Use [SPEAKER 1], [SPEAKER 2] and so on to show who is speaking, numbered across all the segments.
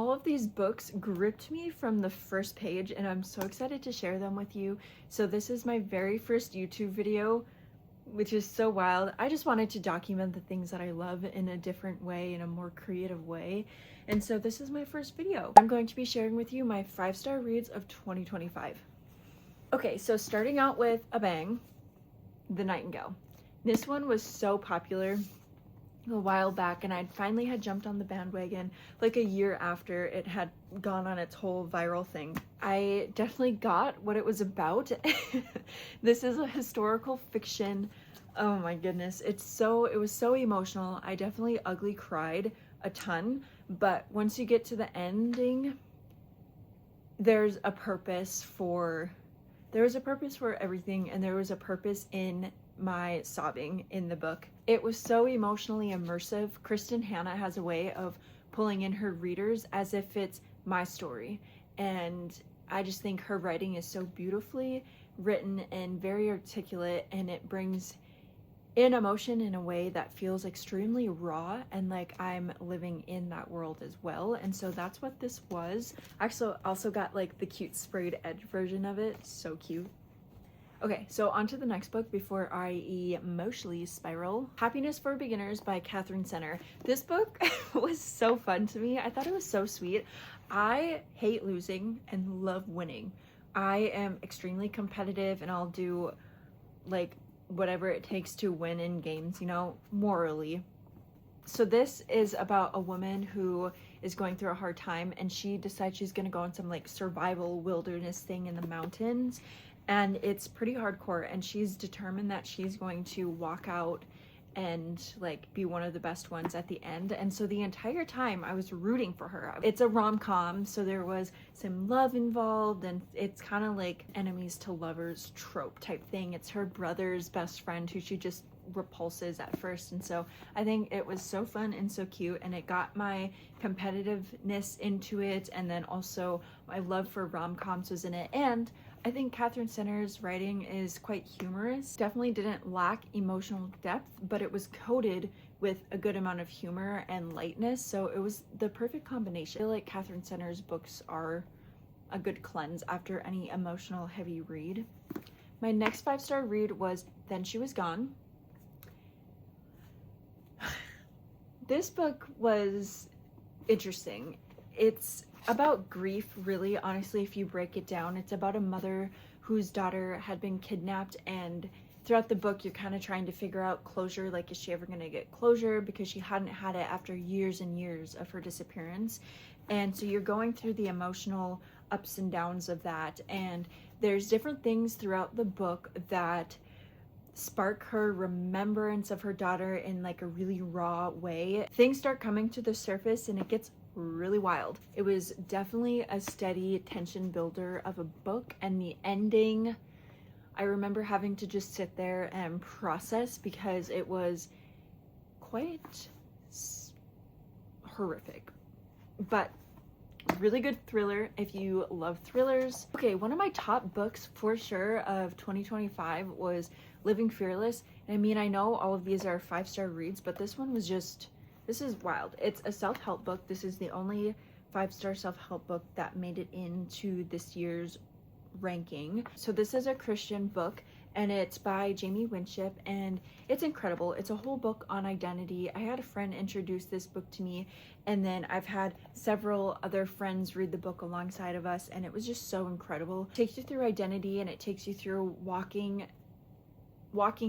[SPEAKER 1] all of these books gripped me from the first page, and I'm so excited to share them with you. So this is my very first YouTube video, which is so wild. I just wanted to document the things that I love in a different way, in a more creative way. And so this is my first video. I'm going to be sharing with you my 5-star reads of 2025. Okay, so starting out with a bang, The Nightingale. This one was so popular a while back, and I'd finally had jumped on the bandwagon like a year after it had gone on its whole viral thing. I definitely got what it was about. This is a historical fiction. Oh my goodness, it was so emotional. I definitely ugly cried a ton, but once you get to the ending, there's a purpose for everything, and there was a purpose in my sobbing in the book. It was so emotionally immersive. Kristen Hanna has a way of pulling in her readers as if it's my story, and I just think her writing is so beautifully written and very articulate, and it brings in emotion in a way that feels extremely raw and like I'm living in that world as well. And so that's what this was. I also got like the cute sprayed edge version of it. So cute. Okay, so on to the next book before I emotionally spiral. Happiness for Beginners by Katherine Center. This book was so fun to me. I thought it was so sweet. I hate losing and love winning. I am extremely competitive, and I'll do like whatever it takes to win in games, you know, morally. So this is about a woman who is going through a hard time, and she decides she's gonna go on some like survival wilderness thing in the mountains, and it's pretty hardcore, and she's determined that she's going to walk out and like be one of the best ones at the end. And so the entire time I was rooting for her. It's a rom-com, so there was some love involved, and it's kind of like enemies to lovers trope type thing. It's her brother's best friend who she just repulses at first, and so I think it was so fun and so cute, and it got my competitiveness into it, and then also my love for rom-coms was in it. And I think Katherine Center's writing is quite humorous. Definitely didn't lack emotional depth, but it was coated with a good amount of humor and lightness, so it was the perfect combination. I feel like Katherine Center's books are a good cleanse after any emotional heavy read. My next 5-star read was Then She Was Gone. This book was interesting. It's about grief, really, honestly, if you break it down. It's about a mother whose daughter had been kidnapped, and throughout the book you're kind of trying to figure out closure, like is she ever going to get closure, because she hadn't had it after years and years of her disappearance. And so you're going through the emotional ups and downs of that, and there's different things throughout the book that spark her remembrance of her daughter in like a really raw way. Things start coming to the surface, and it gets really wild. It was definitely a steady tension builder of a book, and the ending, I remember having to just sit there and process, because it was quite horrific, but really good thriller if you love thrillers. Okay, one of my top books for sure of 2025 was Living Fearless. And I mean, I know all of these are 5-star reads, but this one was just, this is wild. It's a self-help book. This is the only 5-star self-help book that made it into this year's ranking. So this is a Christian book, and it's by Jamie Winship, and it's incredible. It's a whole book on identity. I had a friend introduce this book to me, and then I've had several other friends read the book alongside of us, and it was just so incredible. It takes you through identity, and it takes you through walking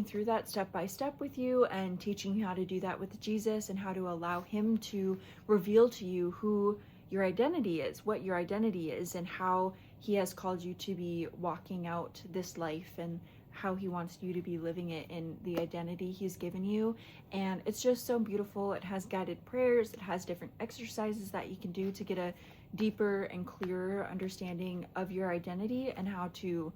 [SPEAKER 1] through that step by step with you, and teaching you how to do that with Jesus, and how to allow him to reveal to you who your identity is, what your identity is, and how he has called you to be walking out this life, and how he wants you to be living it in the identity he's given you. And it's just so beautiful. It has guided prayers, it has different exercises that you can do to get a deeper and clearer understanding of your identity and how to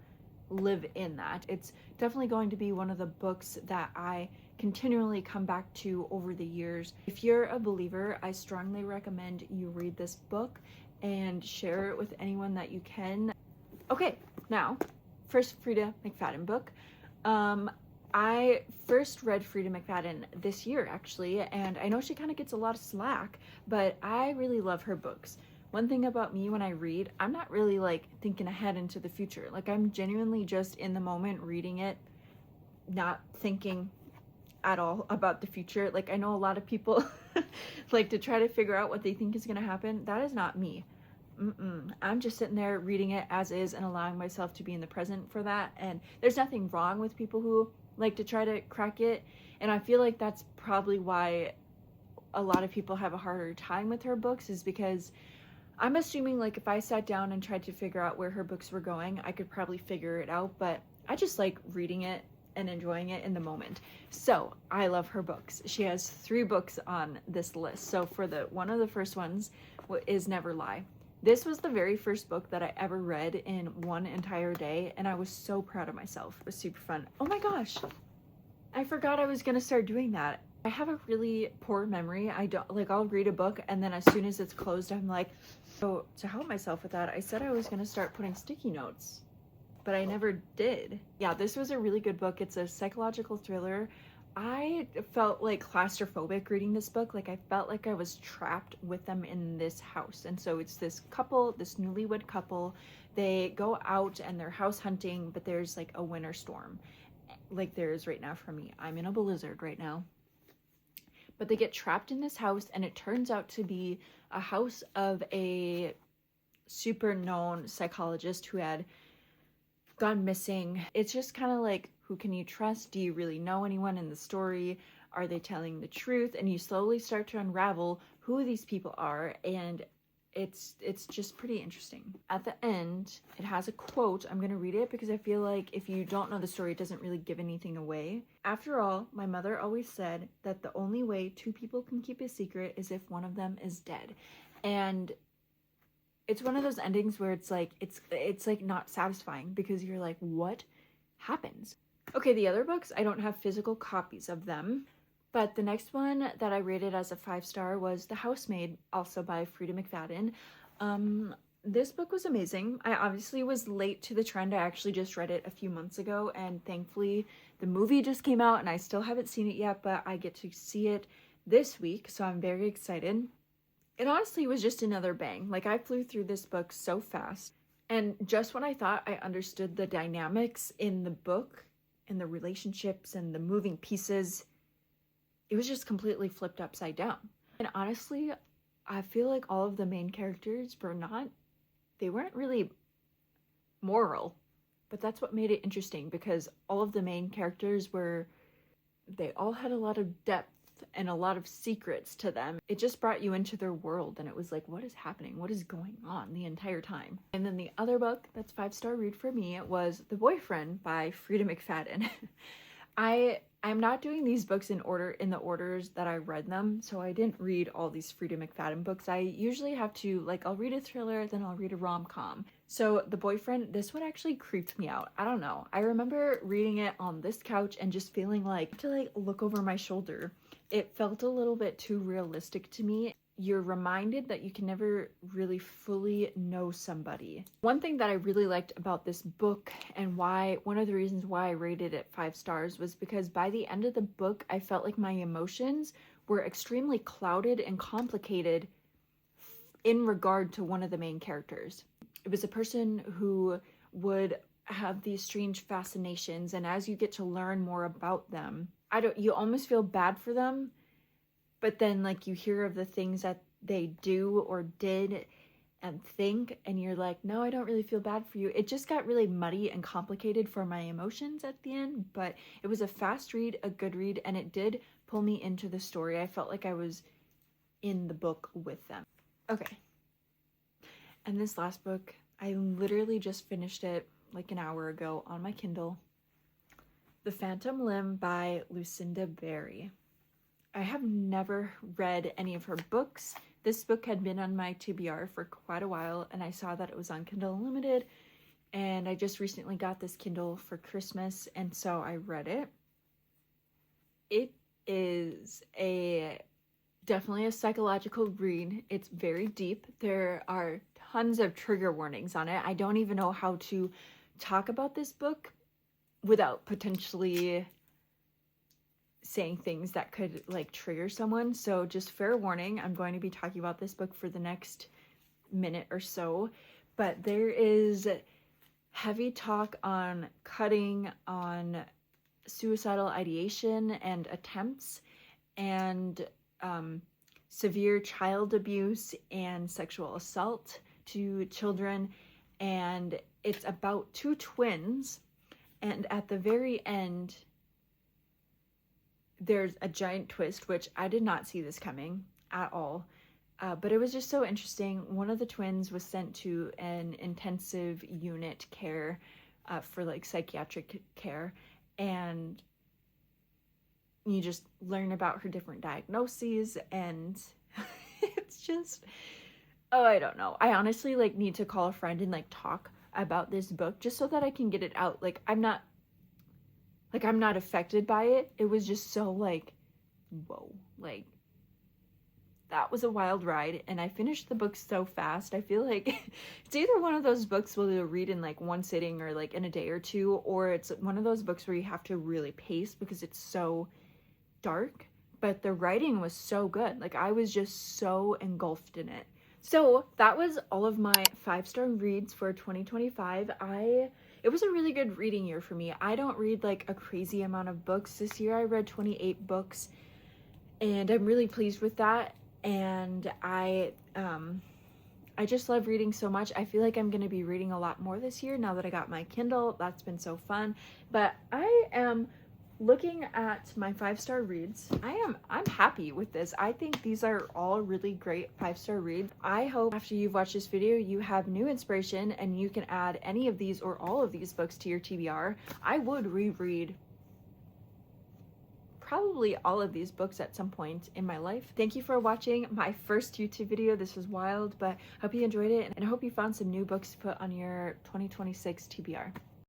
[SPEAKER 1] live in that. It's definitely going to be one of the books that I continually come back to over the years. If you're a believer, I strongly recommend you read this book and share it with anyone that you can. Okay, now, first Freida McFadden book. I first read Freida McFadden this year, actually, and I know she kind of gets a lot of slack, but I really love her books. one thing about me when I read, I'm not really like thinking ahead into the future. Like I'm genuinely just in the moment reading it, not thinking at all about the future. Like I know a lot of people like to try to figure out what they think is going to happen. That is not me. I'm just sitting there reading it as is and allowing myself to be in the present for that. And there's nothing wrong with people who like to try to crack it. And I feel like that's probably why a lot of people have a harder time with her books, is because I'm assuming like if I sat down and tried to figure out where her books were going, I could probably figure it out, but I just like reading it and enjoying it in the moment. So I love her books. She has 3 books on this list. So for one of the first ones is Never Lie. This was the very first book that I ever read in one entire day, and I was so proud of myself. It was super fun. Oh my gosh, I forgot I was gonna start doing that. I have a really poor memory. I don't like, I'll read a book and then as soon as it's closed, I'm like, so to help myself with that, I said I was gonna start putting sticky notes, but I never did. Yeah, this was a really good book. It's a psychological thriller. I felt like claustrophobic reading this book. Like I felt like I was trapped with them in this house. And so it's this couple, this newlywed couple, they go out and they're house hunting, but there's like a winter storm, like there is right now for me. I'm in a blizzard right now. But they get trapped in this house, and it turns out to be a house of a super known psychologist who had gone missing. It's just kind of like, who can you trust? Do you really know anyone in the story? Are they telling the truth? And you slowly start to unravel who these people are, and it's just pretty interesting. At the end, it has a quote. I'm going to read it because I feel like if you don't know the story, it doesn't really give anything away. After all, my mother always said that the only way 2 people can keep a secret is if one of them is dead. And it's one of those endings where it's like not satisfying because you're like, what happens? Okay, the other books, I don't have physical copies of them. But the next one that I rated as a 5-star was The Housemaid, also by Frida McFadden. This book was amazing. I obviously was late to the trend. I actually just read it a few months ago, and thankfully the movie just came out and I still haven't seen it yet, but I get to see it this week, so I'm very excited. It honestly was just another bang. Like I flew through this book so fast, and just when I thought I understood the dynamics in the book and the relationships and the moving pieces, it was just completely flipped upside down. And honestly, I feel like all of the main characters they weren't really moral, but that's what made it interesting, because all of the main characters they all had a lot of depth and a lot of secrets to them. It just brought you into their world, and it was like, what is happening? What is going on the entire time? And then the other book that's 5-star read for me was The Boyfriend by Frida McFadden. I'm not doing these books in the orders that I read them, so I didn't read all these Frida McFadden books. I usually have to, like, I'll read a thriller, then I'll read a rom-com. So The Boyfriend, this one actually creeped me out. I don't know. I remember reading it on this couch and just feeling like to like look over my shoulder. It felt a little bit too realistic to me. You're reminded that you can never really fully know somebody. One thing that I really liked about this book, and one of the reasons why I rated it 5 stars, was because by the end of the book, I felt like my emotions were extremely clouded and complicated in regard to one of the main characters. It was a person who would have these strange fascinations, and as you get to learn more about them, you almost feel bad for them. But then, like, you hear of the things that they do or did and think, and you're like, no, I don't really feel bad for you. It just got really muddy and complicated for my emotions at the end, but it was a fast read, a good read, and it did pull me into the story. I felt like I was in the book with them. Okay. And this last book, I literally just finished it like an hour ago on my Kindle. The Phantom Limb by Lucinda Berry. I have never read any of her books. This book had been on my TBR for quite a while, and I saw that it was on Kindle Unlimited, and I just recently got this Kindle for Christmas, and so I read it. It is definitely a psychological read. It's very deep. There are tons of trigger warnings on it. I don't even know how to talk about this book without potentially saying things that could like trigger someone. So just fair warning, I'm going to be talking about this book for the next minute or so, but there is heavy talk on cutting, on suicidal ideation and attempts, and severe child abuse and sexual assault to children. And it's about two twins, and at the very end there's a giant twist, which I did not see this coming at all. But it was just so interesting. One of the twins was sent to an intensive unit care for like psychiatric care, and you just learn about her different diagnoses, and it's just, oh, I don't know. I honestly like need to call a friend and like talk about this book just so that I can get it out. Like I'm not affected by it. It was just so like, whoa, like that was a wild ride, and I finished the book so fast. I feel like it's either one of those books where you'll read in like one sitting or like in a day or two, or it's one of those books where you have to really pace because it's so dark, but the writing was so good. Like I was just so engulfed in it. So that was all of my 5-star reads for 2025. It was a really good reading year for me. I don't read like a crazy amount of books. This year I read 28 books, and I'm really pleased with that. And I just love reading so much. I feel like I'm going to be reading a lot more this year now that I got my Kindle. That's been so fun. But I am looking at my 5-star reads. I'm happy with this. I think these are all really great 5-star reads. I hope after you've watched this video, you have new inspiration and you can add any of these or all of these books to your TBR. I would reread probably all of these books at some point in my life. Thank you for watching my first YouTube video. This was wild, but I hope you enjoyed it, and I hope you found some new books to put on your 2026 TBR.